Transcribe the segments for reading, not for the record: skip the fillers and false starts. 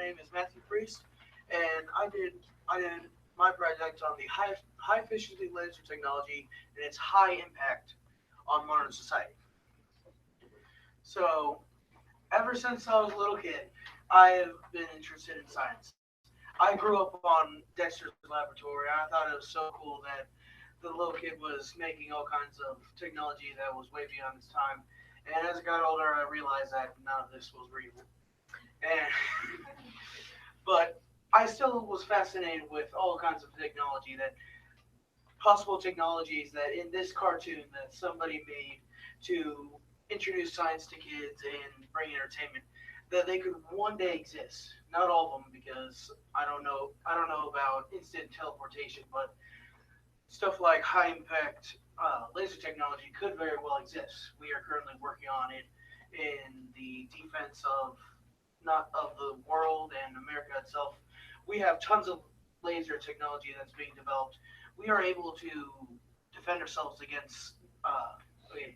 name is MPriest, and I did my project on the high efficiency laser technology and its high impact on modern society. So ever since I was a little kid, I have been interested in science. I grew up on Dexter's Laboratory. I thought it was so cool that the little kid was making all kinds of technology that was way beyond its time. And as I got older, I realized that none of this was real. And but I still was fascinated with all kinds of technology that possible technologies that in this cartoon that somebody made to introduce science to kids and bring entertainment that they could one day exist. Not all of them because I don't know about instant teleportation, but stuff like high impact laser technology could very well exist. We are currently working on it in the defense of not of the world and America itself. We have tons of laser technology that's being developed. We are able to defend ourselves against okay,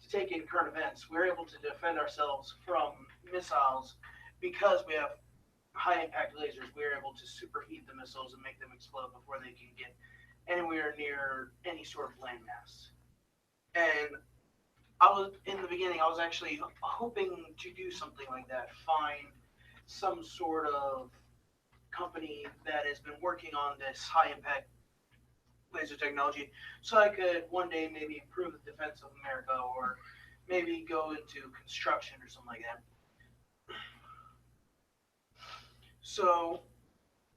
to take in current events. We're able to defend ourselves from missiles because we have high impact lasers. We're able to superheat the missiles and make them explode before they can get anywhere near any sort of landmass. And I was in the beginning. I was actually hoping to do something like that. Find some sort of company that has been working on this high impact laser technology, so I could one day maybe improve the defense of America, or maybe go into construction or something like that. So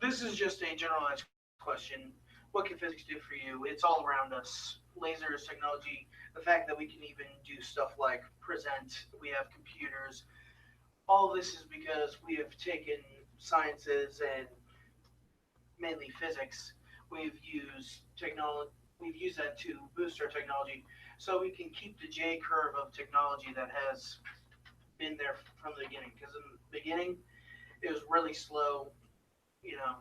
this is just a generalized question. What can physics do for you? It's all around us. Lasers, technology, the fact that we can even do stuff like present, we have computers. All of this is because we have taken sciences and mainly physics. We've used technology. We've used that to boost our technology, so we can keep the J curve of technology that has been there from the beginning. Because in the beginning, it was really slow. You know,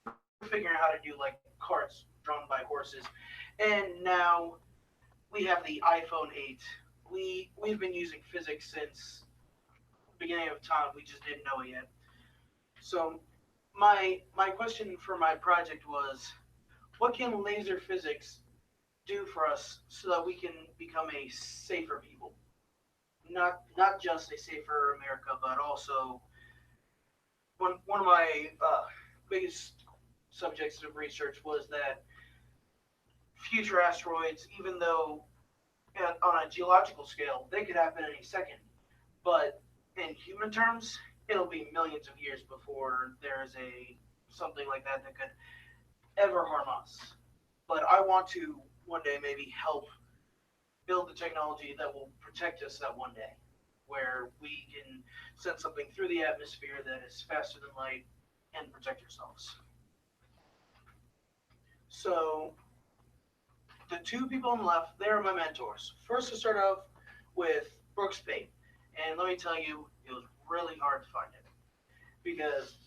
we were figuring out how to do like carts drawn by horses, and now we have the iPhone 8. We've been using physics since the beginning of time. We just didn't know it yet. So my question for my project was, what can laser physics do for us so that we can become a safer people? Not just a safer America, but also one of my biggest subjects of research was that future asteroids, even though on a geological scale they could happen any second, but in human terms, it'll be millions of years before there's a something like that that could ever harm us. But I want to one day maybe help build the technology that will protect us that one day, where we can send something through the atmosphere that is faster than light and protect ourselves. So the two people on the left, they are my mentors. First, to start off with Brooks Pate, and let me tell you, it was really hard to find it because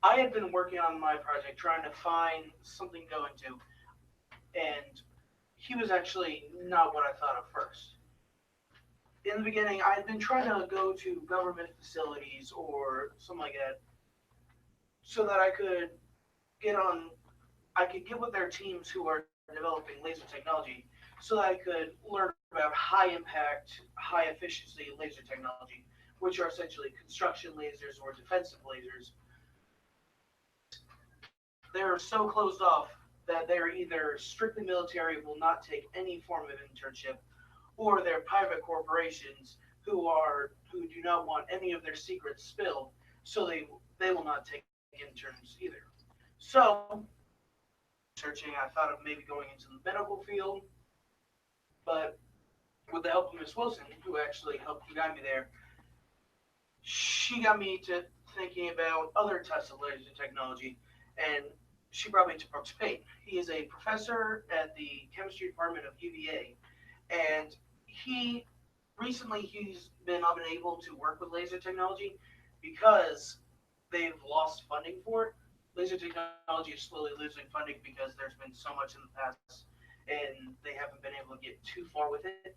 I had been working on my project trying to find something to go into, and he was actually not what I thought at first. In the beginning, I had been trying to go to government facilities or something like that so that get on, I could get with their teams who are developing laser technology so that I could learn about high impact, high efficiency laser technology, which are essentially construction lasers or defensive lasers. They're so closed off that they're either strictly military, will not take any form of internship, or they're private corporations who do not want any of their secrets spilled, so they will not take interns either. So researching, I thought of maybe going into the medical field, but with the help of Miss Wilson, who actually helped guide me there, she got me to thinking about other types of laser technology, and she brought me to Brooks Pate. He is a professor at the chemistry department of UVA, and he recently he's been unable to work with laser technology because they've lost funding for it. Laser technology is slowly losing funding because there's been so much in the past, and they haven't been able to get too far with it.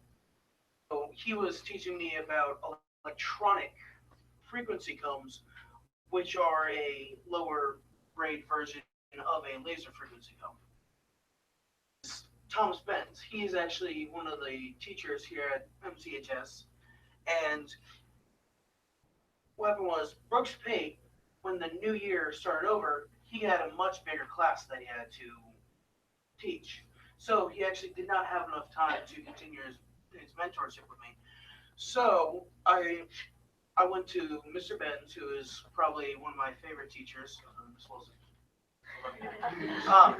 So he was teaching me about electronic frequency combs which are a lower grade version of a laser frequency pump. Thomas Benz, he is actually one of the teachers here at MCHS, and what happened was Brooks Pate, when the new year started over, he had a much bigger class that he had to teach. So he actually did not have enough time to continue his mentorship with me. So I went to Mr. Benz, who is probably one of my favorite teachers. Um,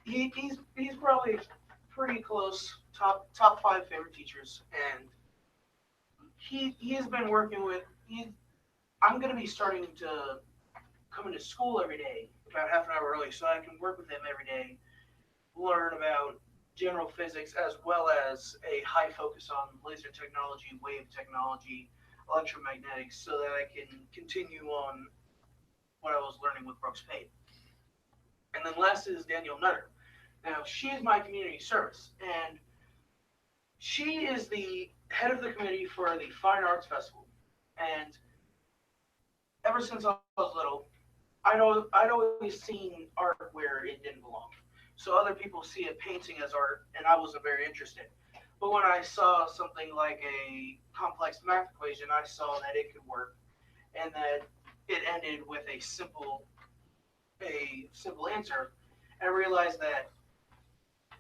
he's probably pretty close, top five favorite teachers, and he has been working with. I'm gonna be starting to come into school every day, about half an hour early, so I can work with him every day, learn about general physics as well as a high focus on laser technology, wave technology, electromagnetics, so that I can continue on what I was learning with Brooks Pate. And then last is Danielle Nutter. Now, she is my community service, and she is the head of the committee for the Fine Arts Festival. And ever since I was little, I'd always seen art where it didn't belong. So other people see a painting as art, and I wasn't very interested. But when I saw something like a complex math equation, I saw that it could work, and that it ended with a simple answer. And I realized that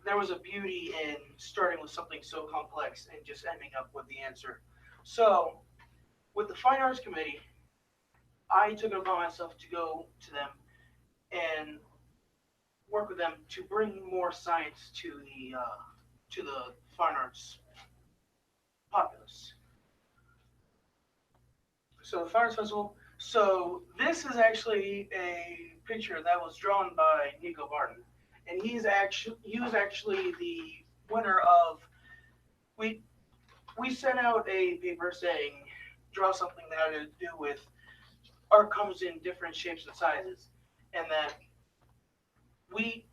there was a beauty in starting with something so complex and just ending up with the answer. So with the Fine Arts Committee, I took it upon myself to go to them and work with them to bring more science to the fine arts populace. So the Fine Arts Festival. So this is actually a picture that was drawn by Nico Barton, and he was actually the winner of we we sent out a paper saying draw something that had to do with art comes in different shapes and sizes, and that we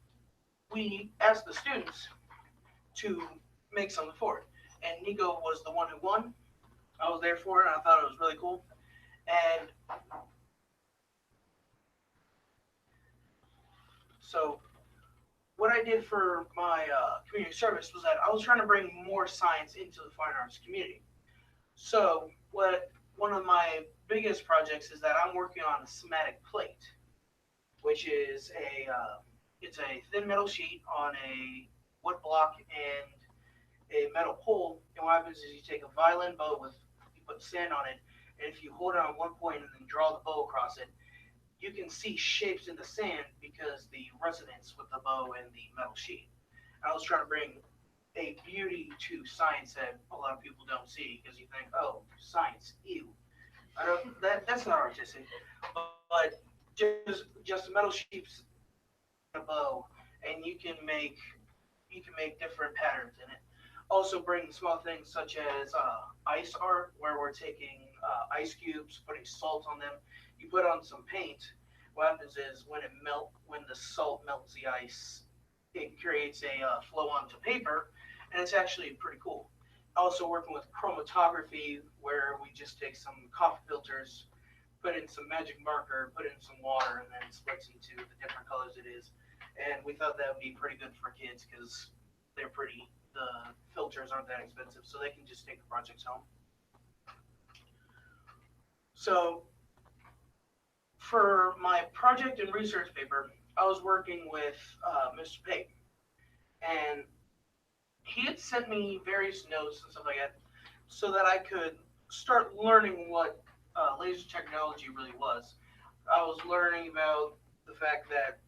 we asked the students to make something for it. And Nico was the one who won. I was there for it, and I thought it was really cool. And so, what I did for my community service was that I was trying to bring more science into the fine arts community. So, what one of my biggest projects is that I'm working on a somatic plate, which is it's a thin metal sheet on a wood block and a metal pole. And what happens is you take a violin bow you put sand on it, and if you hold it on one point and then draw the bow across it, you can see shapes in the sand because the resonance with the bow and the metal sheet. I was trying to bring a beauty to science that a lot of people don't see because you think, oh, science, ew. I don't. That's not artistic, but just metal sheets and a bow, and you can make different patterns in it. Also, bring small things such as ice art, where we're taking ice cubes, putting salt on them. You put on some paint. What happens is when the salt melts the ice, it creates a flow onto paper, and it's actually pretty cool. Also working with chromatography, where we just take some coffee filters, put in some magic marker, put in some water, and then it splits into the different colors it is. And we thought that would be pretty good for kids because they're pretty. The filters aren't that expensive, so they can just take the projects home. So for my project and research paper, I was working with Mr. Pate, and he had sent me various notes and stuff like that so that I could start learning what laser technology really was. I was learning about the fact that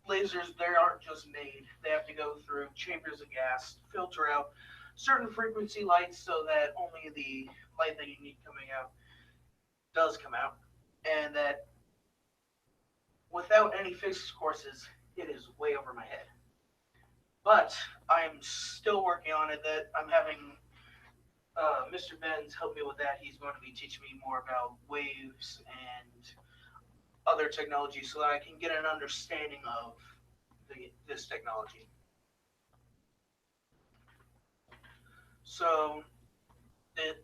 lasers, they aren't just made. They have to go through chambers of gas, filter out certain frequency lights so that only the light that you need coming out does come out. And that without any physics courses, it is way over my head. But I'm still working on it. That I'm having Mr. Benz help me with that. He's going to be teaching me more about waves and other technology so that I can get an understanding of this technology. So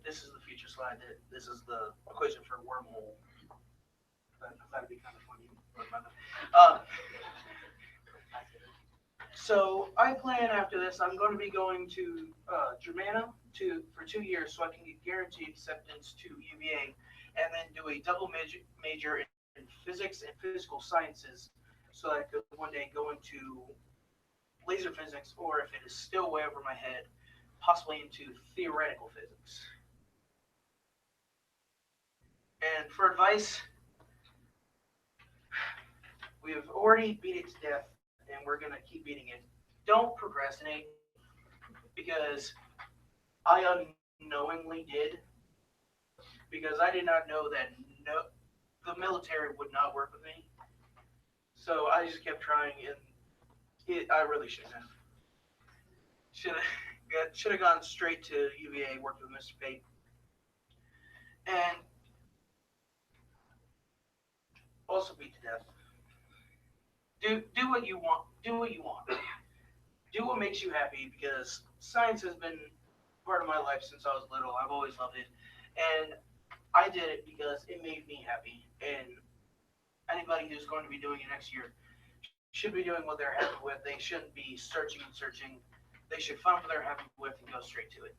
This is the future slide. This is the equation for wormhole. I thought it'd be kind of funny. Uh, so I plan after this, I'm going to be going to Germana for 2 years so I can get guaranteed acceptance to UVA and then do a double major in physics and physical sciences so I could one day go into laser physics, or if it is still way over my head, possibly into theoretical physics. And for advice, we have already beat it to death, and we're going to keep beating it. Don't procrastinate, because I unknowingly did, because I did not know that the military would not work with me. So I just kept trying, and I really shouldn't have. Should have gone straight to UVA, worked with Mr. Pate, and also beat to death. Do what you want. Do what you want. Do what makes you happy, because science has been part of my life since I was little. I've always loved it, and I did it because it made me happy. And anybody who's going to be doing it next year should be doing what they're happy with. They shouldn't be searching and searching. They should find what they're happy with and go straight to it.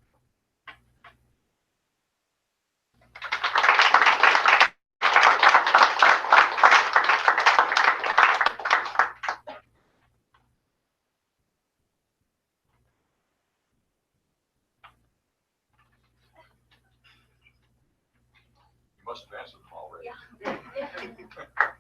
You must have answered them already. Yeah.